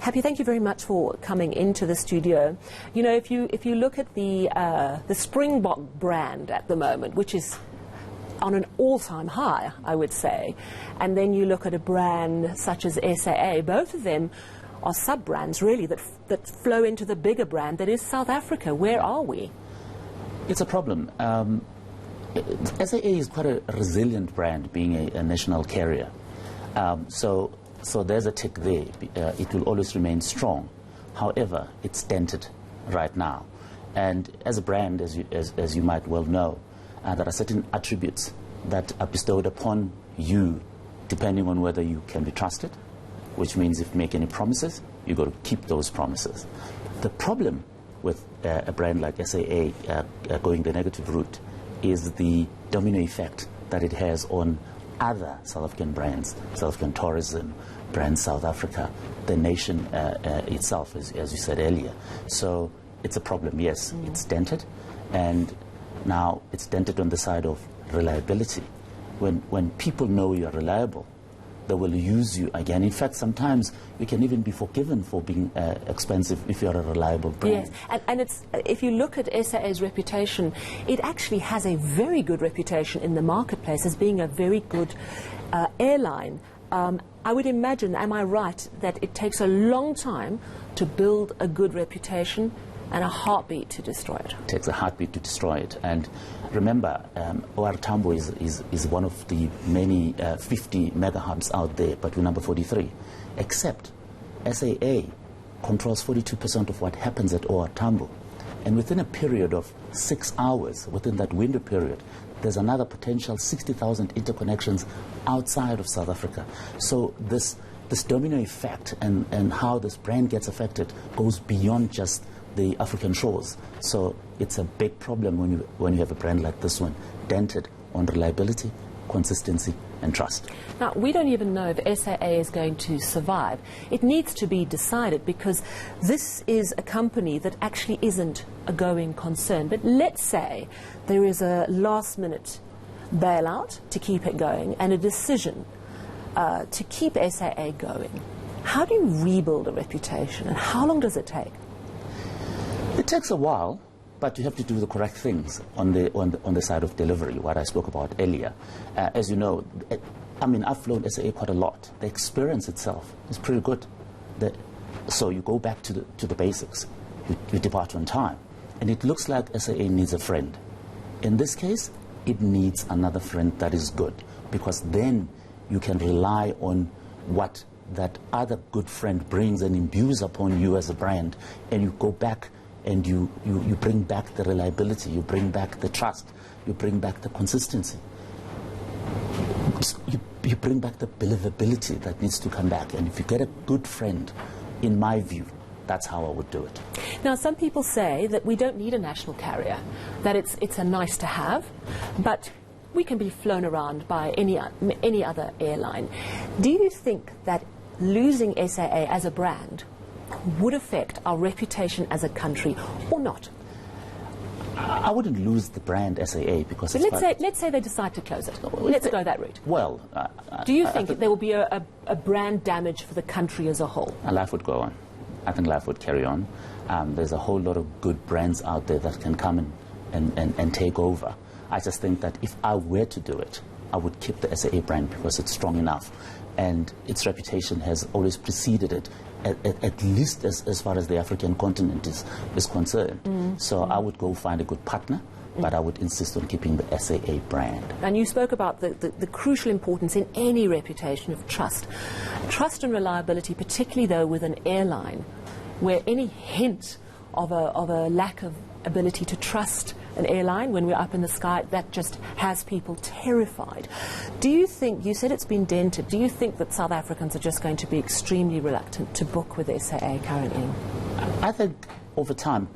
Happy, thank you very much for coming into the studio. You know, if you look at the Springbok brand at the moment, which is on an all-time high, I would say, and then you look at a brand such as SAA, both of them are sub-brands really that flow into the bigger brand that is South Africa. Where are we? It's a problem. SAA is quite a resilient brand, being a national carrier. So there's a tick there. It will always remain strong. However, it's dented right now. And as a brand, as you might well know, there are certain attributes that are bestowed upon you depending on whether you can be trusted, which means if you make any promises, you've got to keep those promises. The problem with a brand like SAA going the negative route is the domino effect that it has on other South African brands, South African tourism, brands South Africa, the nation itself, as you said earlier. So it's a problem, yes. It's dented, and now it's dented on the side of reliability. When people know you are reliable, they will use you again. In fact, sometimes you can even be forgiven for being expensive if you're a reliable brand. Yes, and it's, if you look at SAA's reputation, it actually has a very good reputation in the marketplace as being a very good airline. I would imagine, am I right, that it takes a long time to build a good reputation and a heartbeat to destroy it? It takes a heartbeat to destroy it. And remember, OR Tambo is one of the many 50 mega hubs out there, but we're number 43. Except SAA controls 42% of what happens at OR Tambo. And within a period of 6 hours, within that window period, there's another potential 60,000 interconnections outside of South Africa. So this domino effect and how this brand gets affected goes beyond just the African shores. So it's a big problem when you have a brand like this one, dented on reliability, consistency and trust. Now, we don't even know if SAA is going to survive. It needs to be decided, because this is a company that actually isn't a going concern. But let's say there is a last-minute bailout to keep it going and a decision to keep SAA going. How do you rebuild a reputation, and how long does it take? It takes a while, but you have to do the correct things on the side of delivery, what I spoke about earlier. As you know, I mean, I've flown SAA quite a lot. The experience itself is pretty good. So you go back to the basics. You depart on time. And it looks like SAA needs a friend. In this case, it needs another friend that is good, because then you can rely on what that other good friend brings and imbues upon you as a brand, and you go back and you bring back the reliability, you bring back the trust, you bring back the consistency. You bring back the believability that needs to come back. And if you get a good friend, in my view, that's how I would do it. Now, some people say that we don't need a national carrier, that it's a nice to have, but we can be flown around by any other airline. Do you think that losing SAA as a brand would affect our reputation as a country, or not? I wouldn't lose the brand SAA, because but let's say they decide to close it. Let's go that route. Well, do you think there will be a brand damage for the country as a whole? Life would go on. I think life would carry on. There's a whole lot of good brands out there that can come and take over. I just think that if I were to do it, I would keep the SAA brand, because it's strong enough, and its reputation has always preceded it, at least as far as the African continent is concerned. So I would go find a good partner, but I would insist on keeping the SAA brand. And you spoke about the crucial importance in any reputation of trust. Trust and reliability, particularly though with an airline, where any hint of a lack of ability to trust an airline when we're up in the sky, that just has people terrified. Do you think, you said it's been dented, do you think that South Africans are just going to be extremely reluctant to book with SAA currently? I think over time,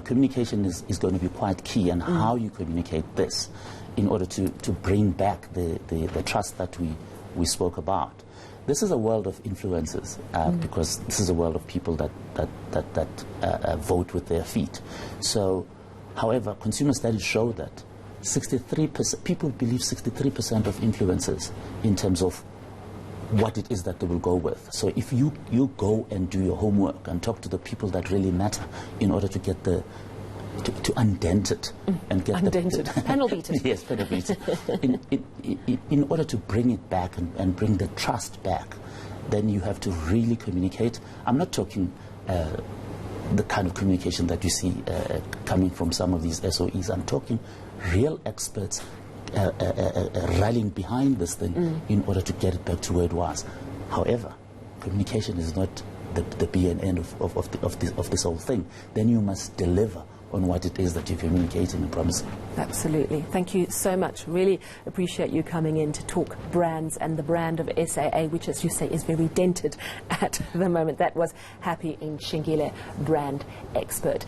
communication is going to be quite key, and how you communicate this in order to bring back the trust that we spoke about. This is a world of influencers, because this is a world of people that vote with their feet. So, however, consumer studies show that 63% people believe 63% of influencers, in terms of what it is that they will go with. So if you go and do your homework and talk to the people that really matter in order to get the to undent it and get undented. Panel beat it. Yes, panel beat it. In order to bring it back and bring the trust back, then you have to really communicate. I'm not talking the kind of communication that you see coming from some of these SOEs. I'm talking real experts rallying behind this thing in order to get it back to where it was. However, communication is not the be and end of this whole thing. Then you must deliver on what it is that you're communicating and promising. Absolutely. Thank you so much. Really appreciate you coming in to talk brands and the brand of SAA, which, as you say, is very dented at the moment. That was Happy Nshingile, brand expert.